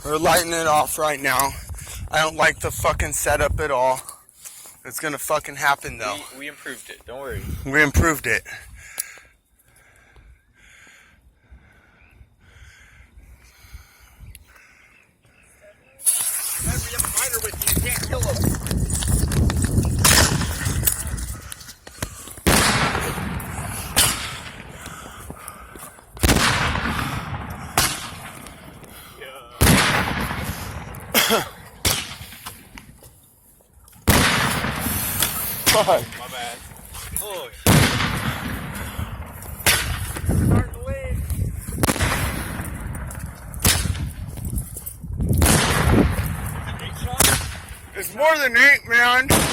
We're lighting it off right now. I don't like the fucking setup at all. It's gonna fucking happen though. We improved it, don't worry. We improved it. We have a miner with you, you can't kill him. Fuck. My bad. Oh, Starting to leave. It's more than 8, man.